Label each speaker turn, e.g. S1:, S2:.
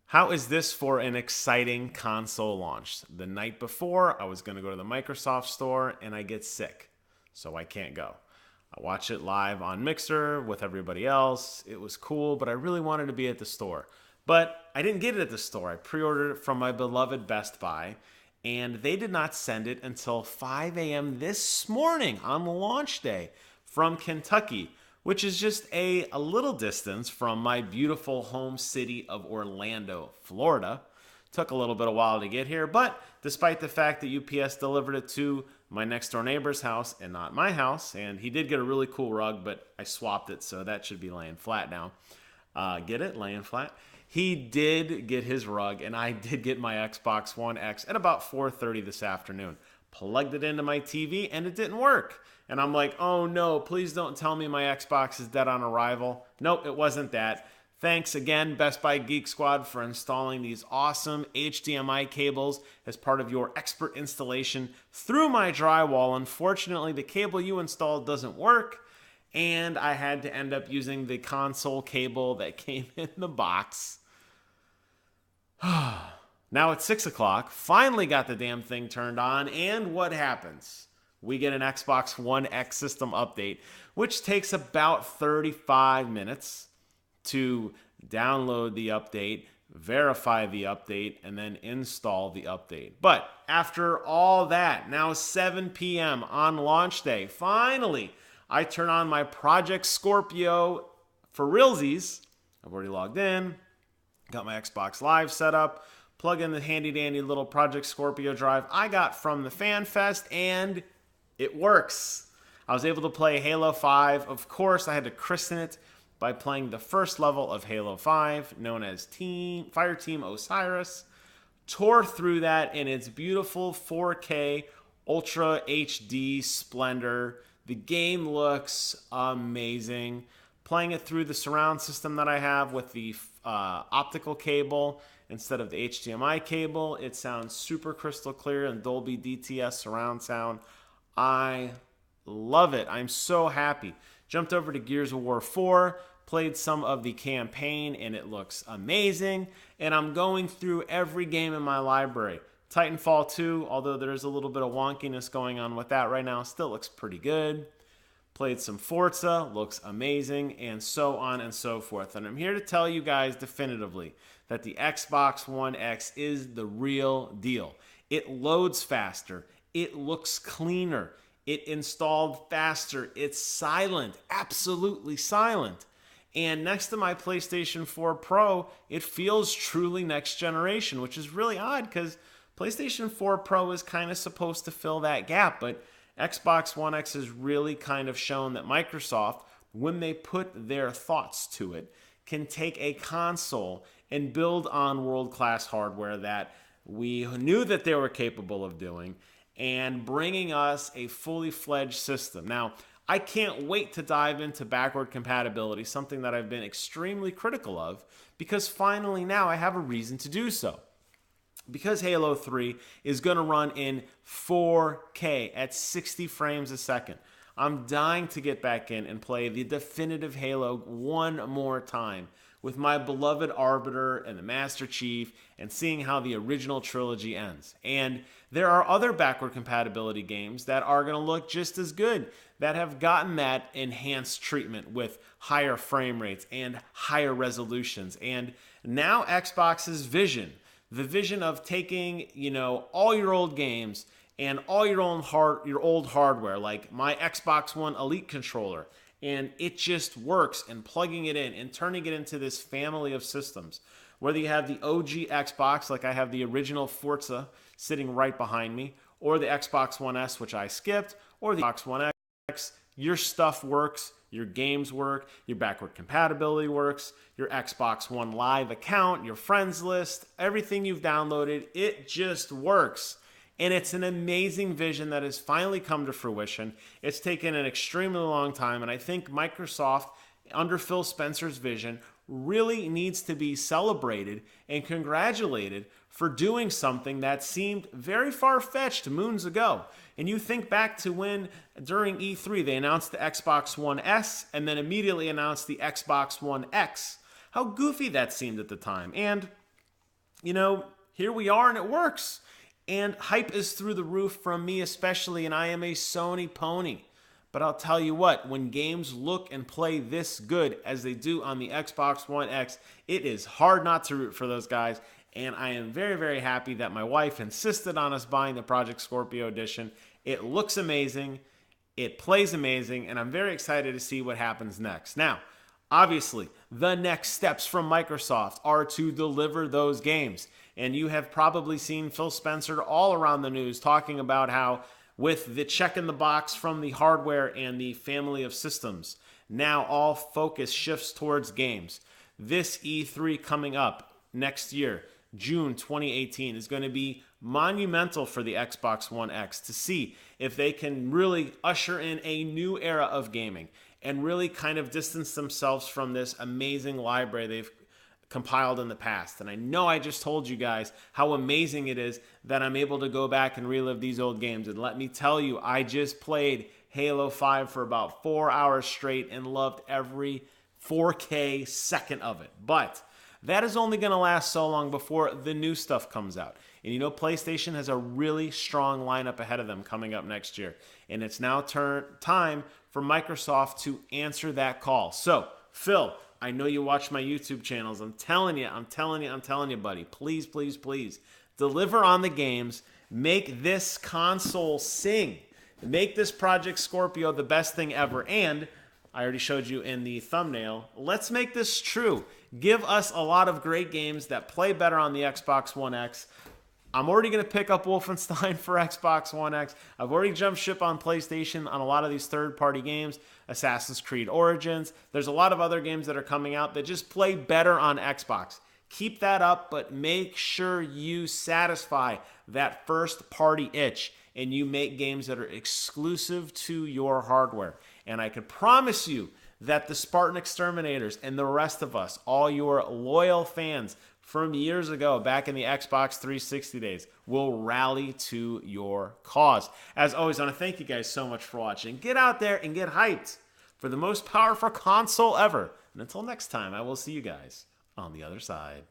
S1: How is this for an exciting console launch? The night before, I was going to go to the Microsoft store and I get sick, so I can't go. I watch it live on Mixer with everybody else. It was cool, but I really wanted to be at the store. But I didn't get it at the store. I pre-ordered it from my beloved Best Buy, and they did not send it until 5 a.m. this morning on launch day from Kentucky, which is just a little distance from my beautiful home city of Orlando, Florida. Took a little bit of while to get here, but despite the fact that UPS delivered it to my next door neighbor's house and not my house, and he did get a really cool rug, but I swapped it, so that should be laying flat now. Get it? Laying flat. He did get his rug, and I did get my Xbox One X at about 4:30 this afternoon. Plugged it into my TV, and it didn't work. And I'm like, oh no, please don't tell me my Xbox is dead on arrival. Nope, it wasn't that. Thanks again, Best Buy Geek Squad, for installing these awesome HDMI cables as part of your expert installation through my drywall. Unfortunately, the cable you installed doesn't work, and I had to end up using the console cable that came in the box. Now it's 6 o'clock, finally got the damn thing turned on, and what happens? We get an Xbox One X system update, which takes about 35 minutes to download the update, verify the update, and then install the update. But after all that, now 7 p.m. on launch day, finally, I turn on my Project Scorpio for realsies. I've already logged in, got my Xbox Live set up, plug in the handy-dandy little Project Scorpio drive I got from the Fan Fest, and it works. I was able to play Halo 5. Of course, I had to christen it by playing the first level of Halo 5, known as Fire Team Osiris. Tore through that in its beautiful 4K Ultra HD splendor. The game looks amazing. Playing it through the surround system that I have with the optical cable instead of the HDMI cable, it sounds super crystal clear and Dolby DTS surround sound. I love it. I'm so happy. Jumped over to Gears of War 4, played some of the campaign, and it looks amazing. And I'm going through every game in my library. Titanfall 2, although there's a little bit of wonkiness going on with that right now, still looks pretty good. Played some Forza, looks amazing, and so on and so forth. And I'm here to tell you guys definitively that the Xbox One X is the real deal. It loads faster. It looks cleaner. It installed faster. It's silent, absolutely silent. And next to my PlayStation 4 Pro, it feels truly next generation, which is really odd because PlayStation 4 Pro is kind of supposed to fill that gap. But Xbox One X has really kind of shown that Microsoft, when they put their thoughts to it, can take a console and build on world-class hardware that we knew that they were capable of doing, and bringing us a fully fledged system. Now, I can't wait to dive into backward compatibility, something that I've been extremely critical of, because finally now I have a reason to do so. Because Halo 3 is going to run in 4K at 60 frames a second, I'm dying to get back in and play the definitive Halo one more time with my beloved Arbiter and the Master Chief and seeing how the original trilogy ends. And there are other backward compatibility games that are going to look just as good, that have gotten that enhanced treatment with higher frame rates and higher resolutions. And now Xbox's vision, the vision of taking, all your old games and all your old hardware, like my Xbox One Elite controller, and it just works, and plugging it in and turning it into this family of systems. Whether you have the OG Xbox, like I have the original Forza sitting right behind me, or the Xbox One S, which I skipped, or the Xbox One X, your stuff works, your games work, your backward compatibility works, your Xbox One Live account, your friends list, everything you've downloaded, it just works. And it's an amazing vision that has finally come to fruition. It's taken an extremely long time, and I think Microsoft, under Phil Spencer's vision, really needs to be celebrated and congratulated for doing something that seemed very far-fetched moons ago. And you think back to when, during E3, they announced the Xbox One S and then immediately announced the Xbox One X. How goofy that seemed at the time. And you know, here we are and it works. And hype is through the roof from me especially, and I am a Sony pony. But I'll tell you what, when games look and play this good as they do on the Xbox One X, it is hard not to root for those guys. And I am very, very happy that my wife insisted on us buying the Project Scorpio Edition. It looks amazing, it plays amazing, and I'm very excited to see what happens next. Now, obviously, the next steps from Microsoft are to deliver those games. And you have probably seen Phil Spencer all around the news talking about how, with the check in the box from the hardware and the family of systems, now all focus shifts towards games. This E3 coming up next year, June 2018, is going to be monumental for the Xbox One X to see if they can really usher in a new era of gaming and really kind of distance themselves from this amazing library they've compiled in the past. And I know I just told you guys how amazing it is that I'm able to go back and relive these old games. And let me tell you, I just played Halo 5 for about 4 hours straight and loved every 4K second of it. But that is only going to last so long before the new stuff comes out. And you know, PlayStation has a really strong lineup ahead of them coming up next year. And it's now time for Microsoft to answer that call. So, Phil, I know you watch my YouTube channels. I'm telling you, buddy. Please, please, please deliver on the games. Make this console sing. Make this Project Scorpio the best thing ever. And I already showed you in the thumbnail. Let's make this true. Give us a lot of great games that play better on the Xbox One X. I'm already going to pick up Wolfenstein for Xbox One X. I've already jumped ship on PlayStation on a lot of these third-party games. Assassin's Creed Origins. There's a lot of other games that are coming out that just play better on Xbox. Keep that up, but make sure you satisfy that first-party itch and you make games that are exclusive to your hardware. And I can promise you that the Spartan Exterminators and the rest of us, all your loyal fans from years ago, back in the Xbox 360 days, will rally to your cause. As always, I want to thank you guys so much for watching. Get out there and get hyped for the most powerful console ever. And until next time, I will see you guys on the other side.